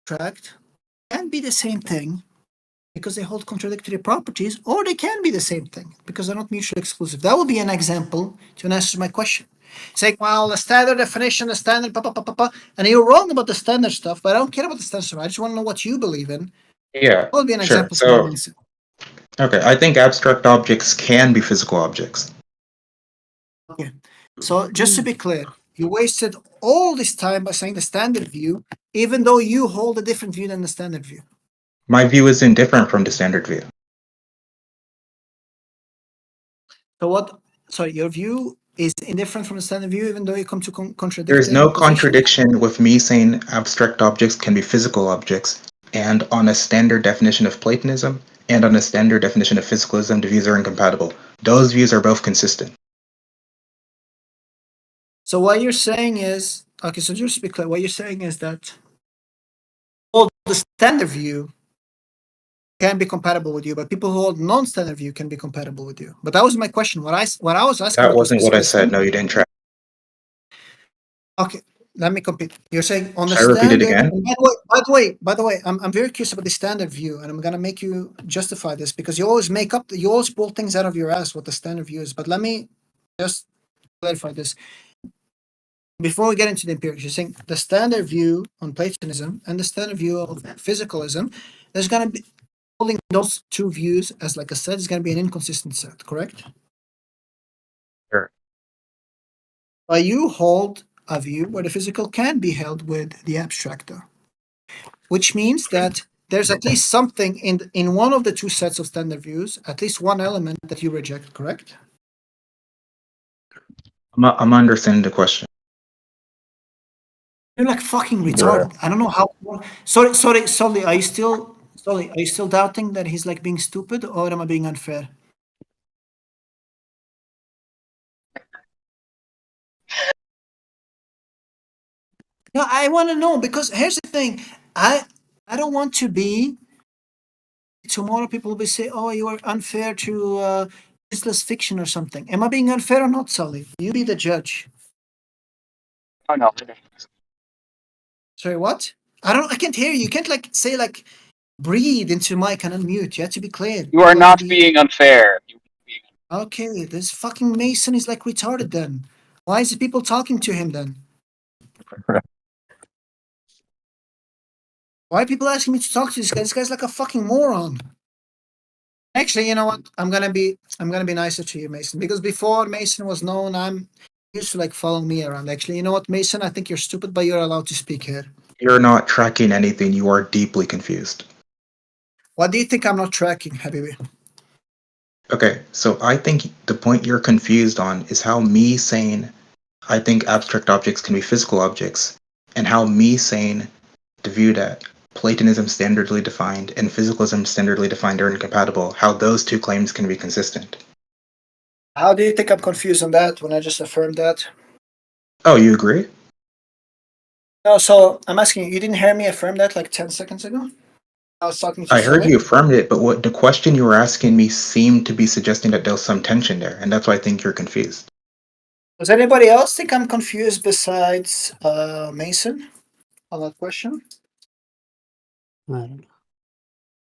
abstract can be the same thing because they hold contradictory properties, or they can be the same thing because they're not mutually exclusive. That would be an example to answer my question. Saying, well, the standard definition, the standard, and you're wrong about the standard stuff, but I don't care about the standard stuff. I just want to know what you believe in. Yeah, That would be an sure. example for my answer. Okay, I think abstract objects can be physical objects. Okay, so just to be clear, you wasted all this time by saying the standard view, even though you hold a different view than the standard view. My view is indifferent from the standard view. So what? Sorry, your view is indifferent from the standard view, even though you come to contradictory There's no positions? contradiction with me saying abstract objects can be physical objects, and on a standard definition of Platonism and on a standard definition of physicalism, the views are incompatible. Those views are both consistent. So what you're saying is, okay, so just to be clear, what you're saying is that all the standard view can be compatible with you, but people who hold non-standard view can be compatible with you. But that was my question. What I was asking. That wasn't what I said. No, you didn't try. Okay, let me compete. You're saying on the Should I repeat standard. it again? By the way, I'm very curious about the standard view, and I'm gonna make you justify this because you always you always pull things out of your ass what the standard view is. But let me just clarify this. Before we get into the empirics, you're saying the standard view on Platonism and the standard view of physicalism, there's going to be holding those two views as like a set is going to be an inconsistent set, correct? Sure. But you hold a view where the physical can be held with the abstractor, which means that there's at least something in one of the two sets of standard views, at least one element that you reject, correct? I'm understanding the question. You're like fucking retarded. I don't know how. Sorry. Are you still doubting that he's like being stupid, or am I being unfair? No, I want to know because here's the thing. I don't want to be. Tomorrow people will be say, "Oh, you are unfair to useless fiction or something." Am I being unfair or not, Sully? You be the judge. Oh no. Sorry, what? I can't hear you. You can't like say like breathe into mic and unmute. You have to be clear. You are not being unfair. Okay, this fucking Mason is like retarded then. Why is the people talking to him then? Why are people asking me to talk to this guy? This guy's like a fucking moron. Actually, you know what? I'm gonna be nicer to you, Mason, because before Mason was known, I'm used to like follow me around. Actually, you know what, Mason? I think you're stupid, but you're allowed to speak here. You're not tracking anything. You are deeply confused. What do you think I'm not tracking, Habibi? Okay, so I think the point you're confused on is how me saying I think abstract objects can be physical objects, and how me saying the view that Platonism standardly defined and physicalism standardly defined are incompatible, how those two claims can be consistent. How do you think I'm confused on that when I just affirmed that? Oh, you agree? No, so I'm asking you didn't hear me affirm that like 10 seconds ago? I was talking to I heard Sully. you affirmed it, but what the question you were asking me seemed to be suggesting that there was some tension there, and that's why I think you're confused. Does anybody else think I'm confused besides Mason on that question? I don't know.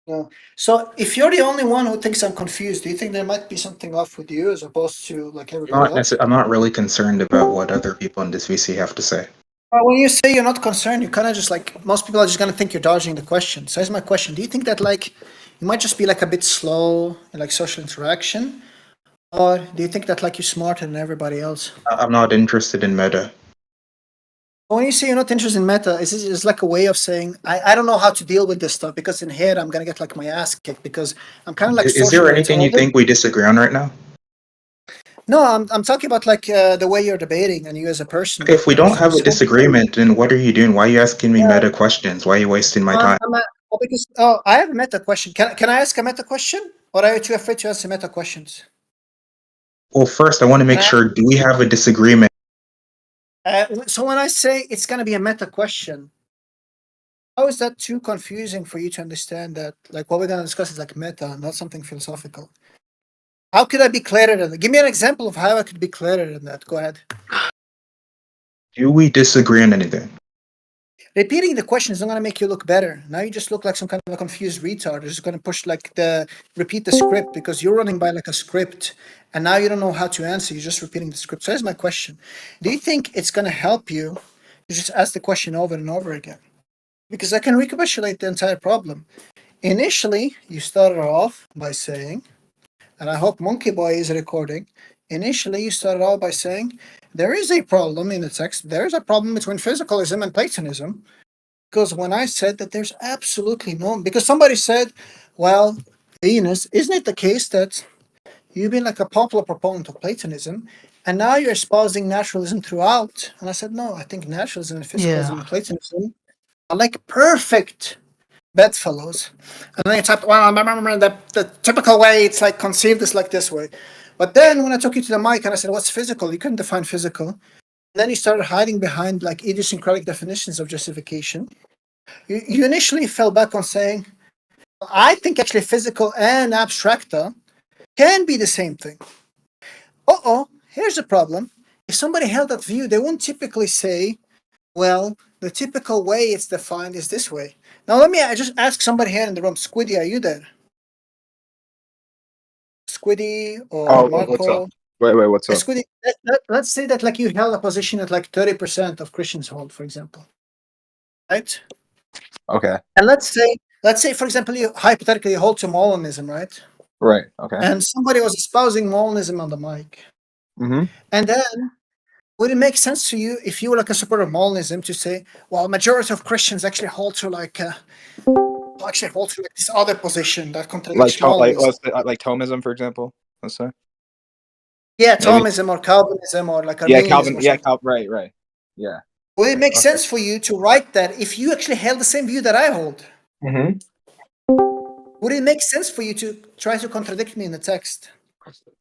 No. So if you're the only one who thinks I'm confused, do you think there might be something off with you as opposed to like everybody else? I'm not really concerned about what other people in this VC have to say. Well, when you say you're not concerned, you kind of just like most people are just gonna think you're dodging the question. So here's my question: do you think that like you might just be like a bit slow in like social interaction, or do you think that like you're smarter than everybody else? I'm not interested in meta. When you say you're not interested in meta, is like a way of saying I don't know how to deal with this stuff because in here I'm gonna get like my ass kicked because I'm kind of like. Is there anything you think we disagree on right now? No, I'm talking about like the way you're debating and you as a person. Okay, if we don't have a disagreement, then what are you doing? Why are you asking me meta questions? Why are you wasting my time? Because I have a meta question. Can I ask a meta question, or are you too afraid to ask meta questions? Well, first I want to make sure. Do we have a disagreement? So when I say it's going to be a meta question, how is that too confusing for you to understand that like what we're going to discuss is like meta, not something philosophical? How could I be clearer than that? Give me an example of how I could be clearer than that. Go ahead. Do we disagree on anything? Repeating the question is not going to make you look better. Now you just look like some kind of a confused retard. You're just going to push like repeat the script because you're running by like a script, and now you don't know how to answer. You're just repeating the script. So here's my question: do you think it's going to help you to just ask the question over and over again? Because I can recapitulate the entire problem. Initially, you started off by saying, and I hope monkeyboy is recording. Initially, you started off by saying there is a problem in the text. There is a problem between physicalism and Platonism. Because when I said that there's absolutely no, because somebody said, well, Venus, isn't it the case that you've been like a popular proponent of Platonism, and now you're espousing naturalism throughout? And I said, no, I think naturalism and physicalism and Platonism are like perfect bedfellows. And then you type, well, I remember the typical way it's like conceived is like this way. But then when I took you to the mic and I said, what's physical? You couldn't define physical. And then you started hiding behind like idiosyncratic definitions of justification. You initially fell back on saying, I think actually physical and abstracta can be the same thing. Here's the problem. If somebody held that view, they wouldn't typically say, well, the typical way it's defined is this way. Now let me just ask somebody here in the room. Squiddy, are you there? Squiddy or Marco? What's up? Wait, what's up? Squiddy, let's say that like you held a position that like 30% of Christians hold, for example. Right? Okay. And let's say, for example, you hypothetically hold to Molinism, right? Right. Okay. And somebody was espousing Molinism on the mic. Mm-hmm. And then would it make sense to you if you were like a supporter of Molinism to say, well, majority of Christians actually hold to like this other position that contradicts Molinism? Like Thomism, for example. Let's say. Yeah, Thomism or Calvinism or like Yeah, Arminianism. right. Yeah. Would it make sense for you to write that if you actually held the same view that I hold? Mm-hmm. Would it make sense for you to try to contradict me in the text?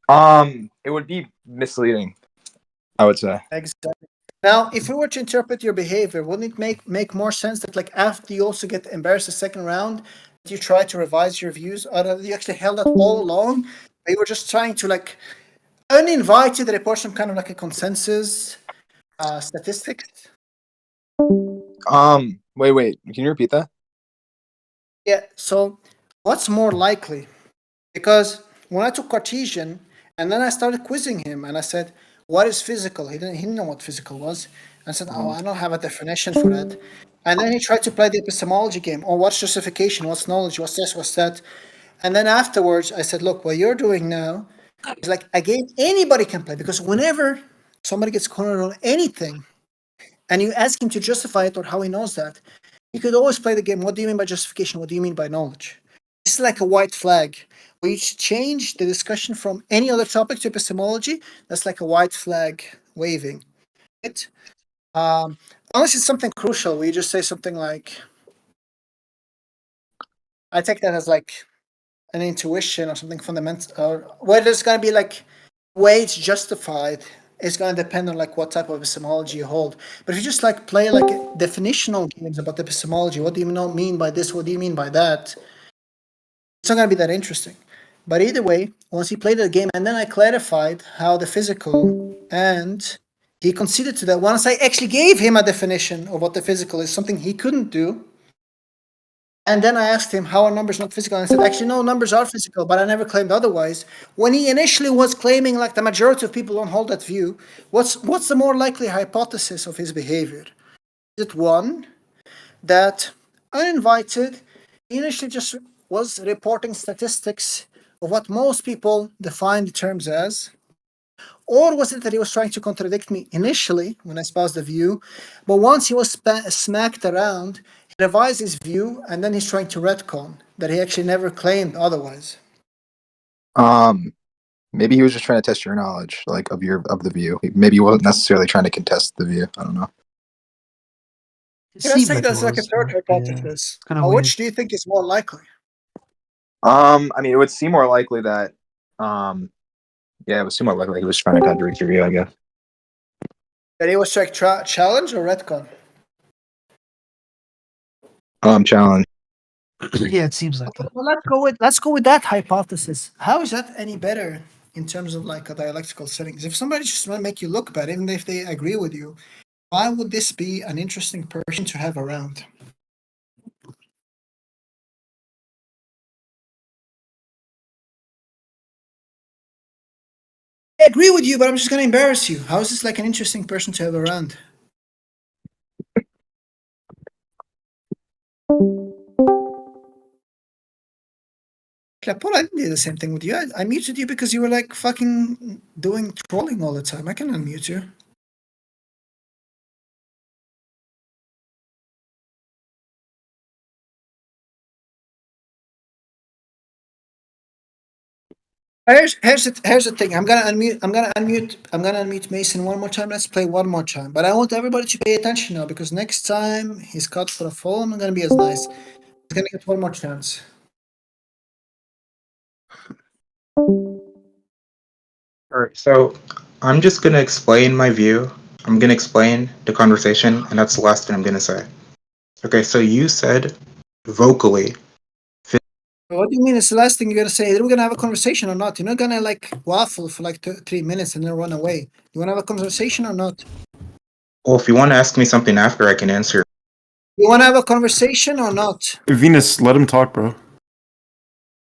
It would be misleading, I would say. Exactly. Now, if we were to interpret your behavior, wouldn't it make more sense that like after you also get embarrassed the second round, you try to revise your views, or that you actually held that all along? Or you were just trying to like uninvited report some kind of like a consensus statistics? Wait. Can you repeat that? Yeah. So, what's more likely? Because when I took Cartesian and then I started quizzing him and I said, what is physical? He didn't know what physical was. I said, I don't have a definition for that. And then he tried to play the epistemology game. Oh, what's justification? What's knowledge? What's this? What's that? And then afterwards, I said, look, what you're doing now is like a game anybody can play. Because whenever somebody gets cornered on anything and you ask him to justify it or how he knows that, you could always play the game. What do you mean by justification? What do you mean by knowledge? This is like a white flag. We change the discussion from any other topic to epistemology. That's like a white flag waving. It, unless it's something crucial, we just say something like, I take that as like an intuition or something fundamental, or whether it's going to be like way it's justified is going to depend on like what type of epistemology you hold. But if you just like play like definitional games about epistemology, what do you mean by this? What do you mean by that? It's not going to be that interesting. But either way, once he played the game, and then I clarified how the physical, and he conceded to that. Once I actually gave him a definition of what the physical is, something he couldn't do. And then I asked him, how are numbers not physical? And I said, actually, no, numbers are physical, but I never claimed otherwise. When he initially was claiming like the majority of people don't hold that view, what's the more likely hypothesis of his behavior? Is it one, that uninvited, he initially just was reporting statistics of what most people define the terms as? Or was it that he was trying to contradict me initially when I espoused the view, but once he was smacked around, he revised his view, and then he's trying to retcon that he actually never claimed otherwise? Maybe he was just trying to test your knowledge, like of the view. Maybe he wasn't necessarily trying to contest the view. I don't know. Let's say that's like a third hypothesis. Which do you think is more likely? I mean, it would seem more likely that, it would seem more likely he was trying to contradict your view, I guess. That he was trying to challenge or retcon? Challenge. Yeah, it seems like that. Well, let's go with that hypothesis. How is that any better in terms of like a dialectical settings? If somebody just want to make you look bad, even if they agree with you, Why would this be an interesting person to have around? I agree with you, but I'm just gonna embarrass you. How is this like an interesting person to have around? Paul, I didn't do the same thing with you. I muted you because you were like fucking doing trolling all the time. I can unmute you. Here's the thing. I'm gonna unmute Mason one more time. Let's play one more time. But I want everybody to pay attention now because next time he's cut for a fall, I'm not gonna be as nice. He's gonna get one more chance. Alright, so I'm just gonna explain my view. I'm gonna explain the conversation, and that's the last thing I'm gonna say. Okay, so you said vocally. What do you mean? It's the last thing you're gonna say. We're gonna have a conversation or not? You're not gonna like waffle for like 3 minutes and then run away. You wanna have a conversation or not? Well, if you want to ask me something after, I can answer. You wanna have a conversation or not? Venus, let him talk, bro.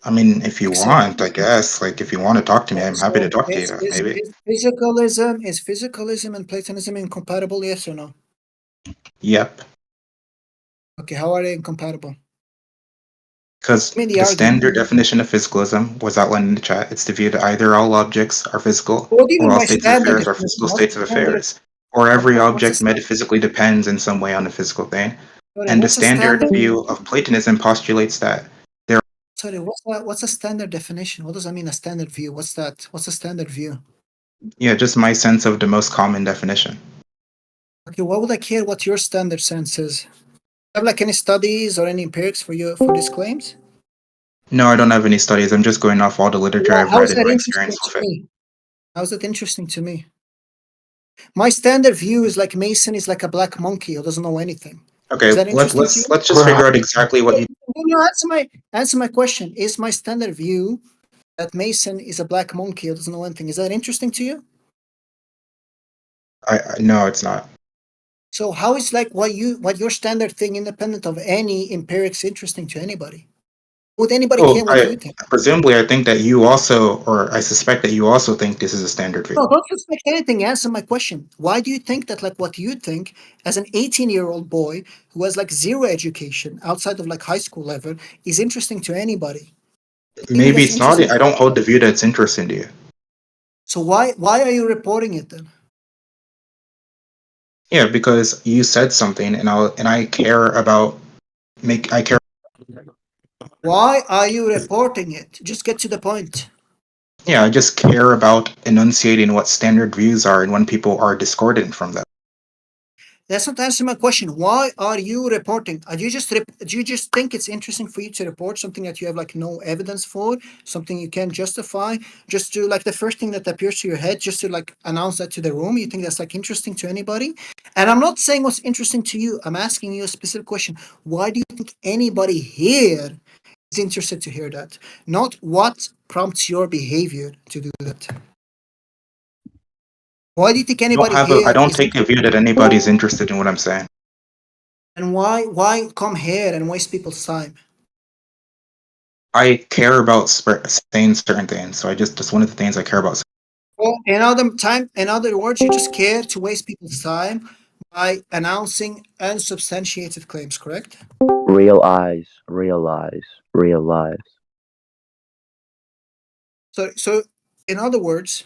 I mean, if you Excellent. want, I guess. Like, if you want to talk to me, I'm happy to talk to you. Maybe. Is physicalism and Platonism incompatible? Yes or no? Yep. Okay, how are they incompatible? Because Give me the the argument. standard definition of physicalism was outlined in the chat. It's the view that either all objects are physical, What do you or mean all by states of standard affairs are definition? physical What's states the of standard? affairs, or every What's the object standard? metaphysically depends in some way on the physical thing. Sorry, And the what's the standard standard? view of Platonism postulates that Sorry, what's a standard definition? What does that mean? A standard view? What's that? What's a standard view? yeah, just my sense of the most common definition. Okay, why would I care what your standard sense is? Have like any studies or any empirics for these claims? No, I don't have any studies. I'm just going off all the literature I've How read is and that my interesting experience with to it. me? How's that interesting to me? My standard view is like Mason is like a black monkey who doesn't know anything. Okay, Is that let's interesting to you? let's just figure out exactly what you. No, answer my question. Is my standard view that Mason is a black monkey who doesn't know anything? Is that interesting to you? No, it's not. So how is like what your standard thing independent of any empirics interesting to anybody? Would anybody Well, care what you think? presumably, I think that you also, or I suspect that you also think this is a standard view. No, don't suspect anything. Answer my question. Why do you think that like what you think as an 18-year-old boy who has like zero education outside of like high school level is interesting to anybody? Maybe that's it's not. interesting. I don't hold the view that it's interesting to you. So why are you reporting it then? Yeah, because you said something, and I care about I care. Why are you reporting it? Just get to the point. Yeah, I just care about enunciating what standard views are and when people are discordant from them. That's not answering my question. Why are you reporting? Do you just think it's interesting for you to report something that you have like no evidence for, something you can't justify, just to like the first thing that appears to your head, just to like announce that to the room? You think that's like interesting to anybody? And I'm not saying what's interesting to you. I'm asking you a specific question. Why do you think anybody here is interested to hear that? Not what prompts your behavior to do that. Why do you think anybody here I don't is take the view that anybody's interested in what I'm saying. and why come here and waste people's time? I care about saying certain things, so that's one of the things I care about. Well, in other words, you just care to waste people's time by announcing unsubstantiated claims, correct? Real eyes, real eyes, real eyes. So in other words,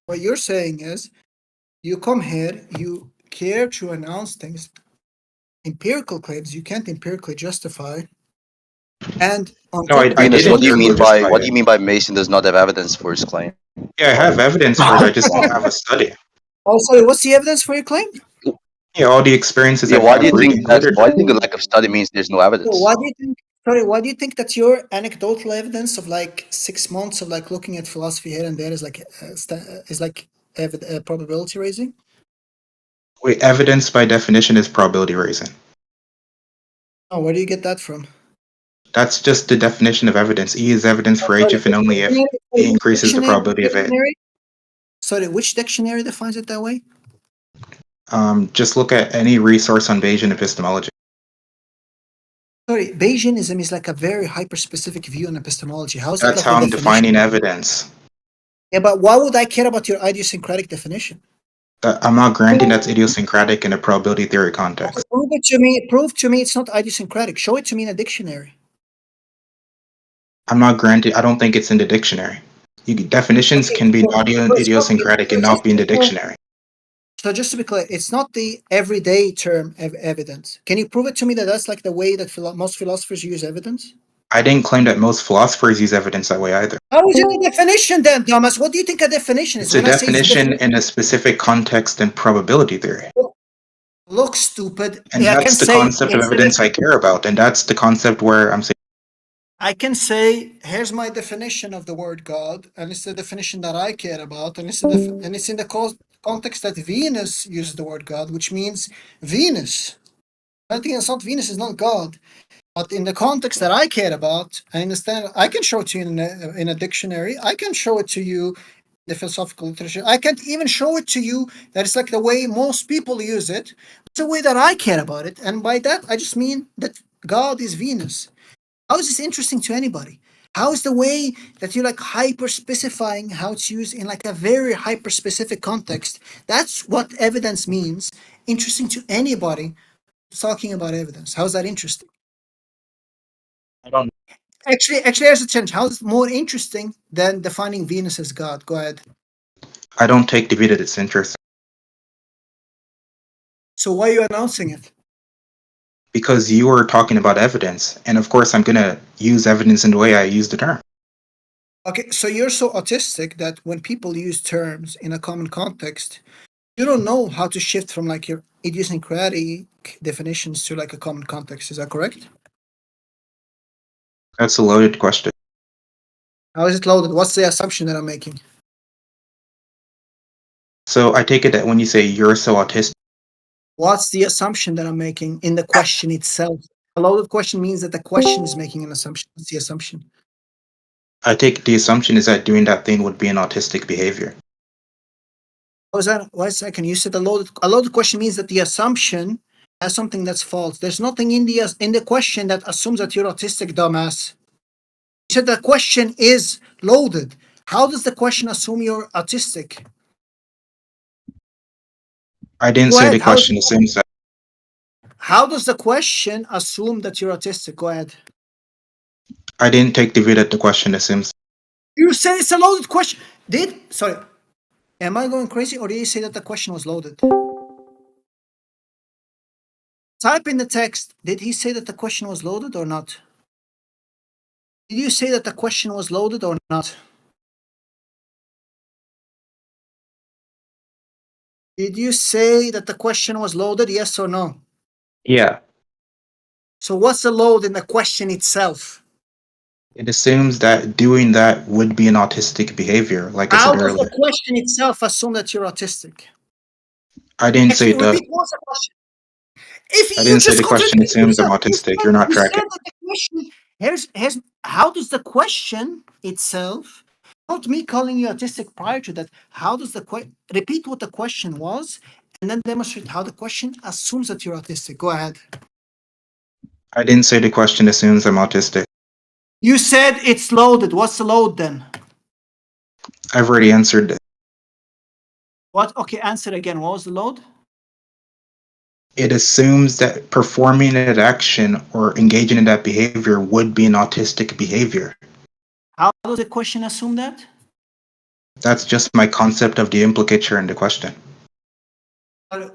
what you're saying is you come here, you care to announce things, empirical claims you can't empirically justify, and on No, top I of that, did Venus, what do you mean empirically by justify it. Mason does not have evidence for his claim? Yeah, I have evidence for it. I just don't have a study. oh, sorry, what's the evidence for your claim? Yeah, all the experiences Yeah, I've why had do you think reading that? Why do literature. you think a lack of study means there's no So evidence? why do you think? Sorry, why do you think that your anecdotal evidence of like 6 months of like looking at philosophy here and there is like probability raising? Wait, evidence by definition is probability raising. Oh, where do you get that from? That's just the definition of evidence. E is evidence for H if and only if Dictionary- E increases the probability of it. Sorry, which dictionary defines it that way? Just look at any resource on Bayesian epistemology. Sorry, Bayesianism is like a very hyper-specific view on epistemology. How is that That's like how a I'm definition? defining evidence. Yeah, but why would I care about your idiosyncratic definition? I'm not granting that's idiosyncratic in a probability theory context. Prove it to me. Prove to me it's not idiosyncratic. Show it to me in a dictionary. I'm not granting. I don't think it's in the dictionary. Definitions Okay, can be so not it's not- idiosyncratic and so not be in the just to be clear- dictionary. So just to be clear, it's not the everyday term evidence. Can you prove it to me that that's like the way that most philosophers use evidence? I didn't claim that most philosophers use evidence that way either. How is it a definition then, Thomas? What do you think a definition is? It's a definition in a specific context in probability theory. Look, stupid. And I can that's the say concept of it's a evidence I care about. And that's the concept where I'm saying, I can say, here's my definition of the word God, and it's the definition that I care about, and it's in the context that Venus uses the word God, which means Venus. Anything that's not Venus is not God. But in the context that I care about, I understand. I can show it to you in a dictionary. I can show it to you in the philosophical literature. I can't even show it to you that it's like the way most people use it. It's the way that I care about it, and by that I just mean that God is Venus. How is this interesting to anybody? How is the way that you're like hyper specifying how it's used in like a very hyper specific context? That's what evidence means. Interesting to anybody who's talking about evidence. How's that interesting? I don't Actually, here's a challenge. How is it more interesting than defining Venus as God? Go ahead. I don't take the view that it's interesting So why are you announcing it? because you were talking about evidence. And of course, I'm going to use evidence in the way I use the term. Okay, so you're so autistic that when people use terms in a common context, you don't know how to shift from like your idiosyncratic definitions to like a common context. Is that correct? That's a loaded question. How is it loaded? What's the assumption that I'm making? So I take it that when you say you're so autistic, What's the assumption that I'm making in the question itself? A loaded question means that the question is making an assumption. What's the assumption? I take the assumption is that doing that thing would be an autistic behavior. How is that? Wait a second. You said a loaded question means that the assumption has something that's false. There's nothing in the question that assumes that you're autistic, dumbass. You said the question is loaded. How does the question assume you're autistic? I didn't Go say ahead. the question assumes that. How does the question assume that you're autistic? Go ahead. I didn't take the view that the question assumes. You said it's a loaded question. Sorry. Am I going crazy or did you say that the question was loaded? Type in the text. Did he say that the question was loaded or not? Did you say that the question was loaded or not? Did you say that the question was loaded, yes or no? Yeah. So what's the load in the question itself? It assumes that doing that would be an autistic behavior, like I How said does the earlier. question itself assume that you're autistic? I didn't say Actually, the. repeat what's the question. If I you didn't say just the question contradict assumes I'm yourself, autistic. You're not you said tracking. that the question, here's how does the question itself, not me calling you autistic prior to that, how does the repeat what the question was and then demonstrate how the question assumes that you're autistic. Go ahead. I didn't say the question assumes I'm autistic. You said it's loaded. What's the load then? I've already answered it. What? Okay, answer again. What was the load? It assumes that performing an action or engaging in that behavior would be an autistic behavior. How does the question assume that? That's just my concept of the implicature in the question.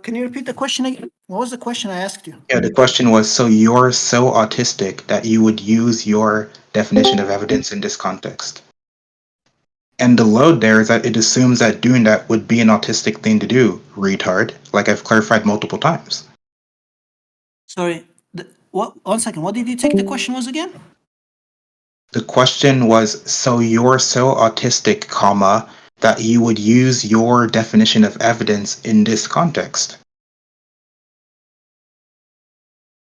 Can you repeat the question again? What was the question I asked you? Yeah, the question was, so you're so autistic that you would use your definition of evidence in this context. And the load there is that it assumes that doing that would be an autistic thing to do, retard, like I've clarified multiple times. Sorry. What? 1 second. What did you take the question was again? The question was, so you're so autistic, comma, that you would use your definition of evidence in this context.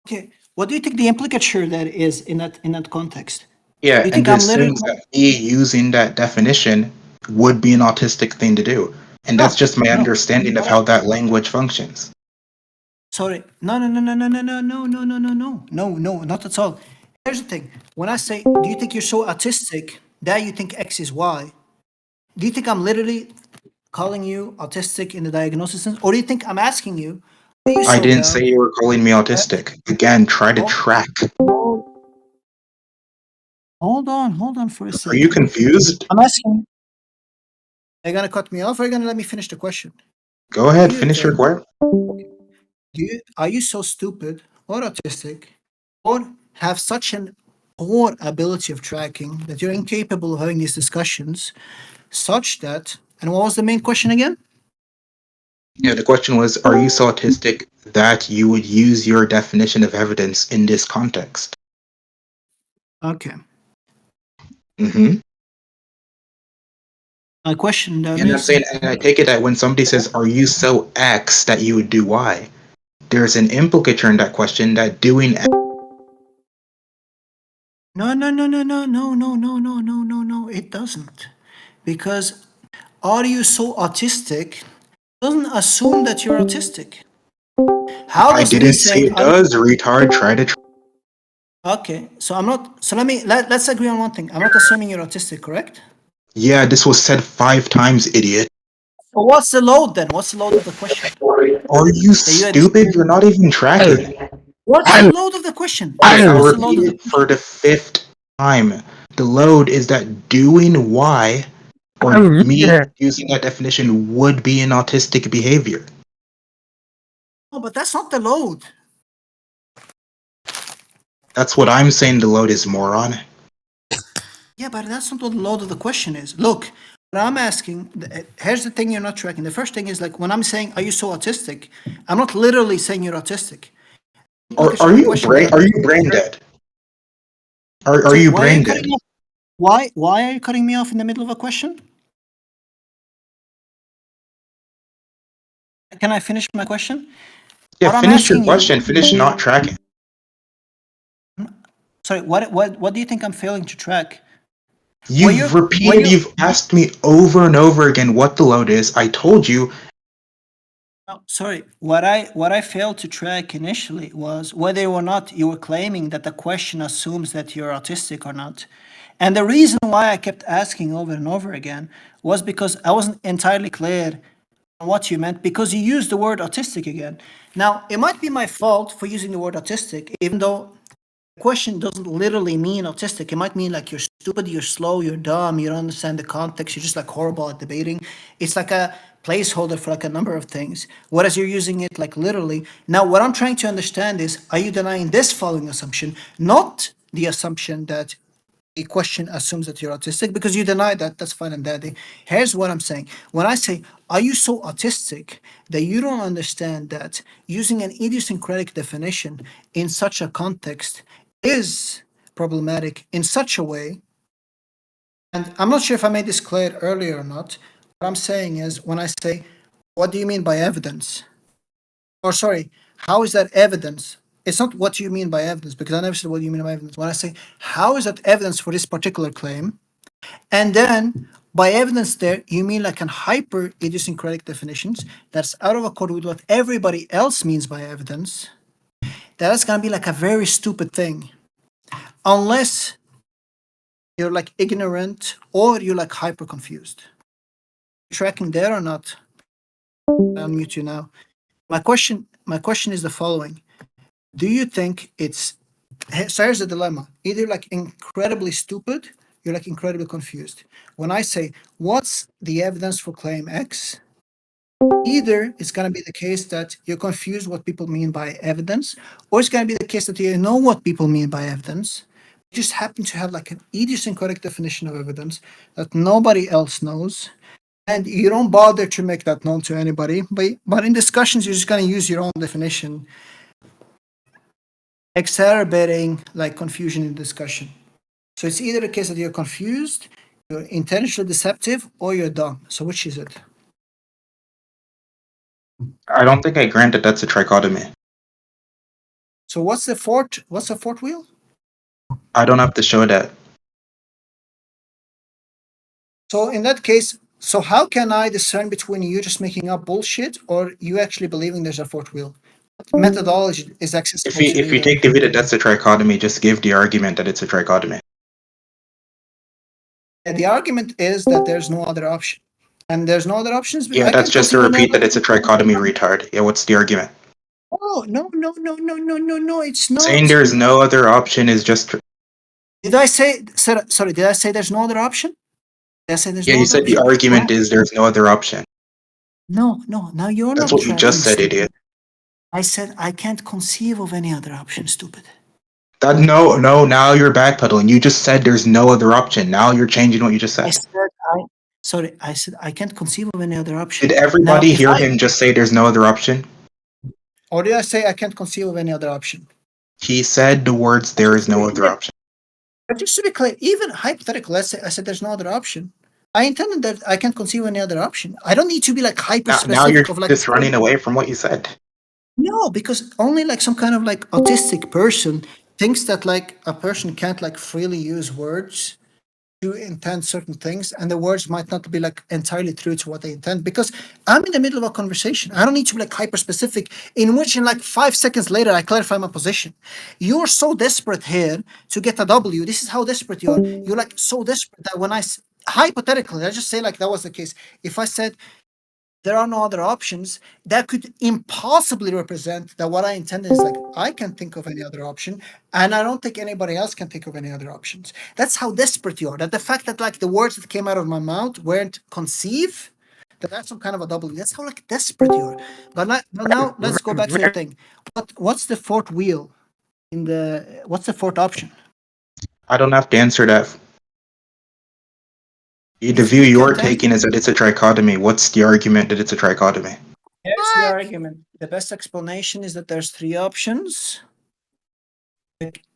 Okay. What do you think the implicature that is in that context? Yeah, You and think it I'm literally assumes that me using that definition would be an autistic thing to do. And that's just my understanding of how that language functions. Sorry. No, not at all. Here's the thing. When I say, do you think you're so autistic that you think X is Y? Do you think I'm literally calling you autistic in the diagnosis sense? Or do you think I'm asking you, are you I so didn't dumb? say you were calling me autistic. Again, try to Oh. track. Hold on for a Are second. you confused? I'm asking. Are you gonna cut me off or are you gonna let me finish the question? Go ahead, Do you finish your think- question. are you so stupid or autistic or have such an poor ability of tracking that you're incapable of having these discussions such that, and what was the main question again? Yeah, the question was, are you so autistic that you would use your definition of evidence in this context? Okay. Mm-hmm. My question then And I'm is, saying, and I take it that when somebody says, are you so X that you would do Y? There's an implicature in that question that doing X. no, it doesn't. Because are you so autistic doesn't assume that you're autistic. How I does me didn't say saying it does, retard. Try to. okay, so I'm not, so let's agree on one thing. I'm not assuming you're autistic, correct? Yeah, this was said 5 times, idiot. So what's the load then? What's the load of the question? Are you stupid? You're not even tracking. What's the load of the question? Okay, I'll What's the load repeat of the it for the 5th time. The load is that doing Y, or me using that definition, would be an autistic behavior. No, but that's not the load. That's what I'm saying the load is, moron. Yeah, but that's not what the load of the question is. Look, what I'm asking, here's the thing you're not tracking. The first thing is like when I'm saying, are you so autistic? I'm not literally saying you're autistic. Are you brain dead? Are Sorry, you why brain cutting dead? me off? Why are you cutting me off in the middle of a question? Can I finish my question? Yeah, What I'm finish your asking you- question. Finish not tracking. Sorry, what do you think I'm failing to track? You've asked me over and over again what the load is. I told you. No, sorry, what I failed to track initially was whether or not you were claiming that the question assumes that you're autistic or not. And the reason why I kept asking over and over again was because I wasn't entirely clear on what you meant because you used the word autistic again. Now, it might be my fault for using the word autistic, even though the question doesn't literally mean autistic. It might mean like you're stupid, you're slow, you're dumb, you don't understand the context, you're just like horrible at debating. It's like a placeholder for like a number of things, whereas you're using it like literally. Now, what I'm trying to understand is, are you denying this following assumption, not the assumption that a question assumes that you're autistic? Because you deny that, that's fine and dandy. Here's what I'm saying. When I say, are you so autistic that you don't understand that using an idiosyncratic definition in such a context is problematic in such a way? And I'm not sure if I made this clear earlier or not. What I'm saying is, when I say, what do you mean by evidence? Or sorry, how is that evidence? It's not what you mean by evidence, because I never said what do you mean by evidence. When I say, how is that evidence for this particular claim? And then by evidence there, you mean like an hyper idiosyncratic definitions that's out of accord with what everybody else means by evidence. That's gonna be like a very stupid thing. Unless you're like ignorant or you're like hyper confused. Tracking there or not? I'll mute you now. My question is the following. Do you think it's, so here's the dilemma. Either like incredibly stupid, you're like incredibly confused. When I say, what's the evidence for claim X? Either it's going to be the case that you're confused what people mean by evidence, or it's going to be the case that you know what people mean by evidence. You just happen to have like an idiosyncratic definition of evidence that nobody else knows, and you don't bother to make that known to anybody. But in discussions, you're just going to use your own definition, exacerbating like confusion in discussion. So it's either the case that you're confused, you're intentionally deceptive, or you're dumb. So which is it? I don't think I grant that that's a trichotomy. So what's the fourth wheel? I don't have to show that. So in that case, so how can I discern between you just making up bullshit or you actually believing there's a fourth wheel? methodology is accessible If you to if me you then? take the view that that's a trichotomy, just give the argument that it's a trichotomy. And the argument is that there's no other option. And there's no other options. Yeah, I that's can just to conceive repeat another. that it's a trichotomy, retard. Yeah, what's the argument? Oh, no, it's Saying not. there's no other option is just. Did I say, sorry, did I say there's no other option? Did I say there's Yeah, no you other said the option? argument is there's no other option. No, now you're That's not what you tracking, just said, stupid. idiot. I said I can't conceive of any other option, stupid. No, now you're backpedaling. You just said there's no other option. Now you're changing what you just I said. said I said I can't conceive of any other option. Did Now, everybody if hear him just say there's no other option? or did I say I can't conceive of any other option? He said the words there is no other option. But just to be clear, even hypothetically, let's say I said there's no other option. I intended that I can't conceive of any other option. I don't need to be like hyper Now you're specific of like. just running away from what you said. No, because only like some kind of like autistic person thinks that like a person can't like freely use words to intend certain things, and the words might not be like entirely true to what they intend. Because I'm in the middle of a conversation, I don't need to be like hyper specific. In which, in like 5 seconds later, I clarify my position. You're so desperate here to get a W. This is how desperate you are. You're like so desperate that when hypothetically, let's just say like that was the case. If I said there are no other options, that could impossibly represent that what I intended is like I can't think of any other option, and I don't think anybody else can think of any other options. That's how desperate you are. That the fact that like the words that came out of my mouth weren't conceived, that's some kind of a W. That's how like desperate you are. But now let's go back to the thing. What's the fourth wheel in the? What's the fourth option? I don't have to answer that. The If view you you're can't answer- taking is that it's a trichotomy. What's the argument that it's a trichotomy? Here's the argument. The best explanation is that there's 3 options.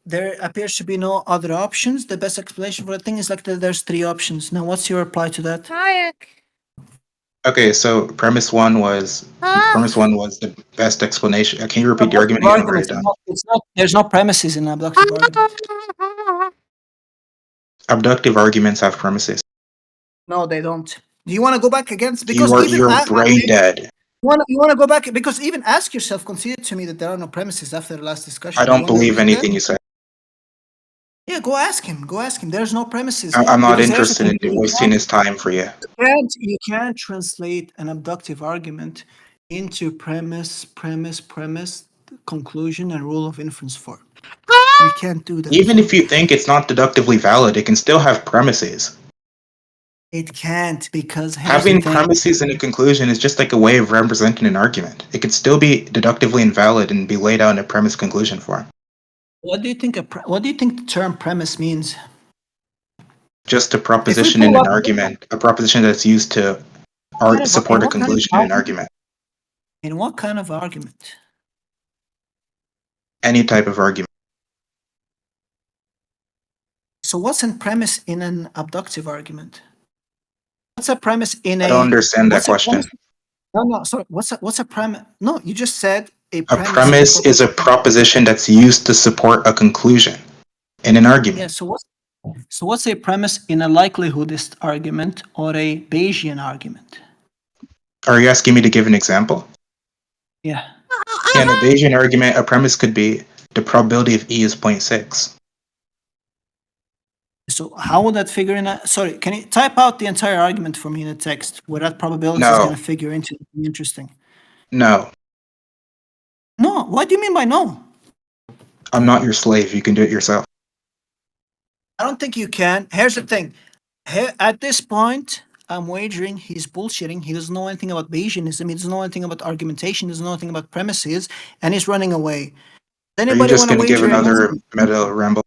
There appears to be no other options. The best explanation for the thing is like that there's 3 options. Now, what's your reply to that? Okay, so premise one was the best explanation. Can you repeat the argument again? Write it down. There's no premises in abductive argument. Abductive arguments have premises. No, they don't. Do you want to go back again? Because You're brain dead. you want to go back because even ask yourself, concede to me that there are no premises after the last discussion. I Do you don't wanna believe admit that? anything you said. Yeah, go ask him. There's no premises. I'm not Because there's interested in wasting his time for you. You can't translate an abductive argument into premise, conclusion, and rule of inference form. You can't do that. Even if you think it's not deductively valid, it can still have premises. It can't because Having premises in a conclusion is just like a way of representing an argument. It could still be deductively invalid and be laid out in a premise conclusion form. What do you think? What do you think the term premise means? Just a proposition in an argument, a proposition that's used to support a conclusion in an argument. In what kind of argument? Any type of argument. So what's a premise in an abductive argument? What's a premise in a? I don't understand that question. No, sorry. What's a premise? No, you just said a premise is a proposition that's used to support a conclusion in an argument. Yeah. So what's a premise in a likelihoodist argument or a Bayesian argument? Are you asking me to give an example? Yeah. Yeah, in a Bayesian argument, a premise could be the probability of E is 0.6. So how would that figure in? Sorry, can you type out the entire argument for me in a text where that probability is going to figure into? Interesting. No. No. What do you mean by no? I'm not your slave. You can do it yourself. I don't think you can. Here's the thing. At this point, I'm wagering he's bullshitting. He doesn't know anything about Bayesianism. He doesn't know anything about argumentation. He doesn't know anything about premises, and he's running away. Are you just going to give another meta ramble?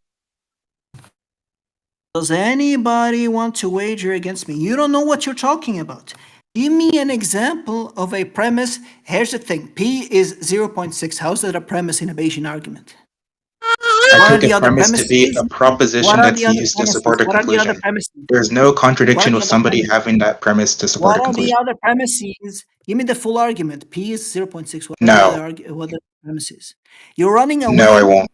Does anybody want to wager against me? You don't know what you're talking about. Give me an example of a premise. Here's the thing. P is 0.6. How is that a premise in a Bayesian argument? I took a premise to be a proposition that's used to support a conclusion. There's no contradiction with somebody having that premise to support a conclusion. What are the other premises? Give me the full argument. P is 0.6. What are the premises? You're running away. No, I won't.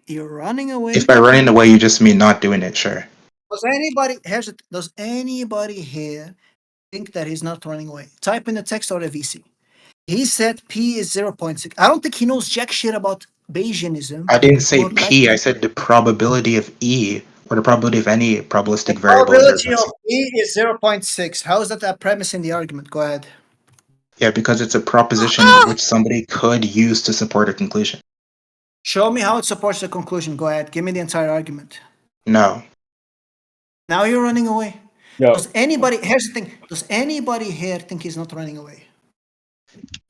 You're running away. If by running away you just mean not doing it, sure. Does anybody here think that he's not running away? Type in the text or a VC. He said P is 0.6. I don't think he knows jack shit about Bayesianism. I didn't say More P, likely- I said the probability of E, or the probability of any The probabilistic variable in probability there. of E is 0.6. How is that a premise in the argument? Go ahead. Yeah, because it's a proposition which somebody could use to support a conclusion. Show me how it supports the conclusion. Go ahead. Give me the entire argument. No. Now you're running away. No. Does anybody, here's the thing. Does anybody here think he's not running away?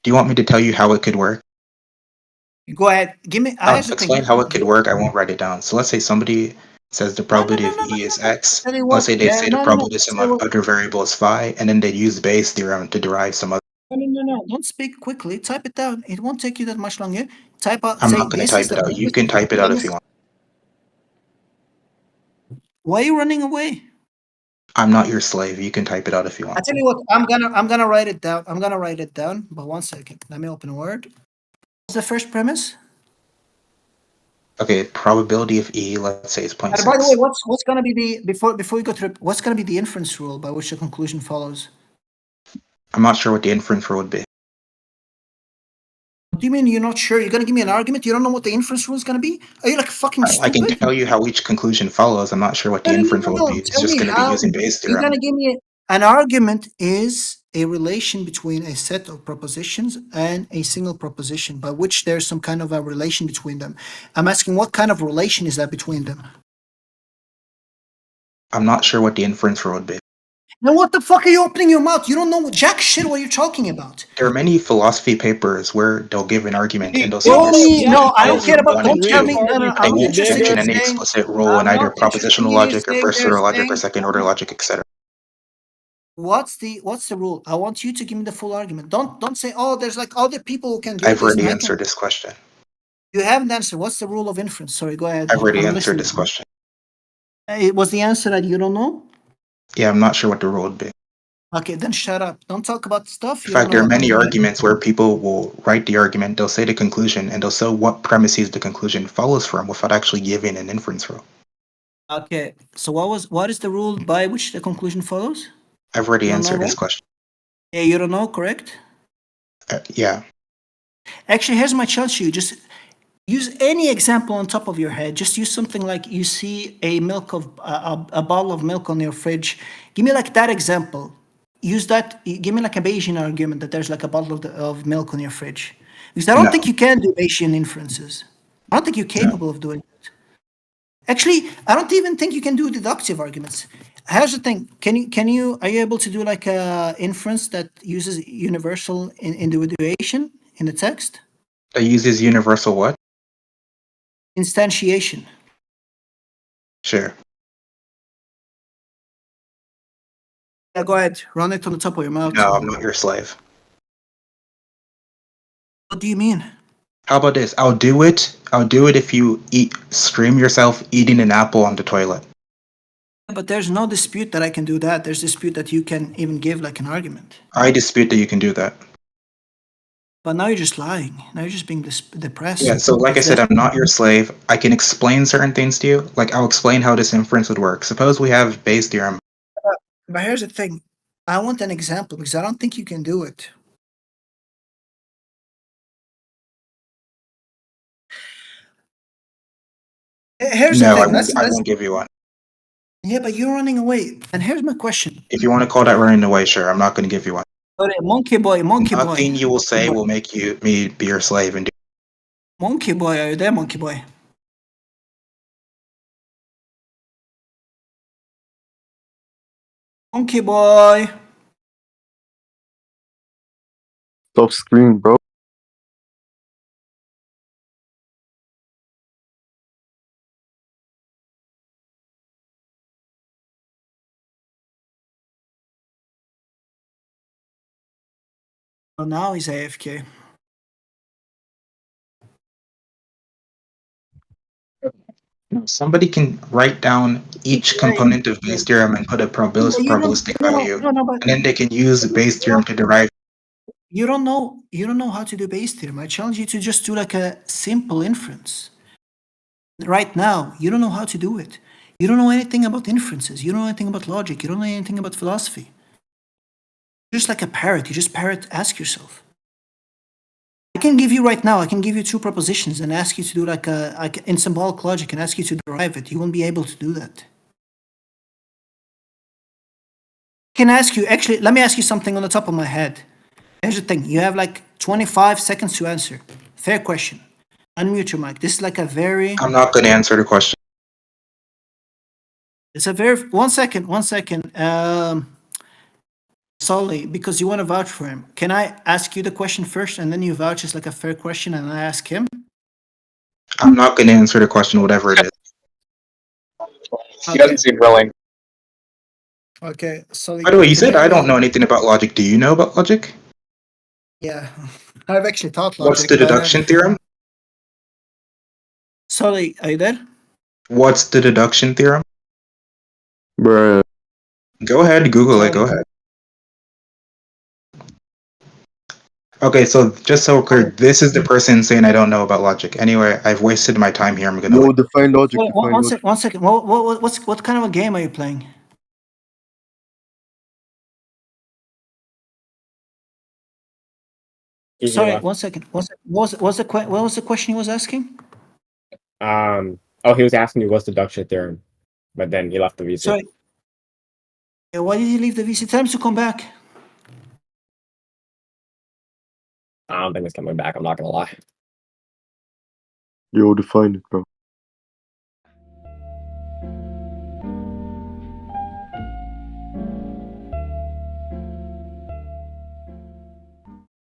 Do you want me to tell you how it could work? Go ahead. Give me, I'll here's the thing. explain how it could work. I won't write it down. So let's say somebody says the probability of E is X. Tell you Let's what, say they yeah, say the no, no, no. probability of Say some what- other variable is phi, and then they use Bayes' theorem to derive some other. No. Don't speak quickly. Type it down. It won't take you that much longer. Type out, I'm say not going to this type is it the out. You can type it out if you want. Why are you running away? I'm not your slave. You can type it out if you I want. tell you what, I'm gonna write it down. I'm gonna write it down, but 1 second. Let me open Word. What's the first premise? Okay, probability of E, let's say, is 0.6. And by the way, what's gonna be the before we go through what's gonna be the inference rule by which the conclusion follows? I'm not sure what the inference rule would be. What do you mean you're not sure? You're gonna give me an argument? You don't know what the inference rule is gonna be? Are you like fucking I can stupid? tell you how each conclusion follows. I'm not sure what the inference rule would be. It's Tell just me going to be how using Bayes' you're theorem. gonna give me an argument is a relation between a set of propositions and a single proposition by which there's some kind of a relation between them. I'm asking what kind of relation is that between them? I'm not sure what the inference rule would be. Then what the fuck are you opening your mouth? You don't know jack shit what you're talking about. There are many philosophy papers where they'll give an argument and they'll say Show this. me, no, I don't Both care about, 1 and don't tell 2. me, no, They I'm won't interested mention in any saying, explicit rule in I'm either not interested in propositional you logic or saying first there's order logic or things, second order logic, etc. what's the rule? I want you to give me the full argument. Don't say, oh, there's like other people who can do I've this. and already I answered can. this question. You haven't answered. What's the rule of inference? Sorry, go ahead. I've already I'm answered listening. this question. It was the answer that you don't know? Yeah, I'm not sure what the rule would be. Okay, then shut up. Don't talk about stuff In you don't fact, know there are what many to do. arguments where people will write the argument, they'll say the conclusion, and they'll say what premises the conclusion follows from without actually giving an inference rule. Okay, so what is the rule by which the conclusion follows? I've already You don't know answered this what? question. Yeah, you don't know, correct? Yeah. Actually, here's my challenge to you. Just use any example on top of your head. Just use something like you see a bottle of milk on your fridge. Give me like that example. Use that. Give me like a Bayesian argument that there's like a bottle of milk on your fridge. Because I don't No. think you can do Bayesian inferences. I don't think you're capable of doing it. Actually, I don't even think you can do deductive arguments. Here's the thing. Are you able to do like a inference that uses universal individuation in the text? That uses universal what? Instantiation. Sure. Yeah, go ahead. Run it on the top of your mouth. No, I'm not your slave. What do you mean? How about this? I'll do it if you stream yourself eating an apple on the toilet. But there's no dispute that I can do that. There's dispute that you can even give like an argument. I dispute that you can do that. But now you're just lying. Now you're just being depressed. Yeah, so like I said, I'm not your slave. I can explain certain things to you. Like I'll explain how this inference would work. Suppose we have Bayes' theorem. But here's the thing. I want an example because I don't think you can do it. Here's No, the I thing. won't give you one. Yeah, but you're running away. And here's my question. If you want to call that running away, sure. I'm not going to give you one. Monkey boy. Nothing you will say will make me be your slave and do. Monkey boy, are you there, monkey boy? Monkey boy. Stop screaming, bro. Well, now he's AFK. Somebody can write down each component of Bayes' theorem and put a probabilistic value, and then they can use Bayes' theorem to derive. You don't know how to do Bayes' theorem. I challenge you to just do like a simple inference. Right now, you don't know how to do it. You don't know anything about inferences. You don't know anything about logic. You don't know anything about philosophy. You're just like a parrot. You just parrot, ask yourself. I can give you right now, I can give you two propositions and ask you to do like in symbolic logic and ask you to derive it. You won't be able to do that. I can ask you, actually, let me ask you something on the top of my head. Here's the thing, you have like 25 seconds to answer. Fair question. Unmute your mic. This is like a very, I'm not going to answer the question. it's a very, one second. Solly, because you want to vouch for him. Can I ask you the question first and then you vouch as like a fair question and I ask him? I'm not going to answer the question, whatever it is. He doesn't seem willing. Okay, Solly. By the way, you can said I hear don't me? know anything about logic. Do you know about logic? Yeah, I've actually taught logic. What's the but, deduction theorem? Solly, are you there? What's the deduction theorem? Bruh. Go ahead, Google it. Go Sorry. ahead. Okay, so just so we're clear, this is the person saying I don't know about logic. Anyway, I've wasted my time here. I'm gonna. Yo, define logic, Wait, define logic. one second. What kind of a game are you playing? Easy Sorry, left. one second. What was the question he was asking? Oh, he was asking me what's the deduction theorem, but then he left the VC. Sorry. Yeah, why did he leave the VC? Tell him to come back. I don't think it's coming back. I'm not gonna lie. Yo, define it, bro.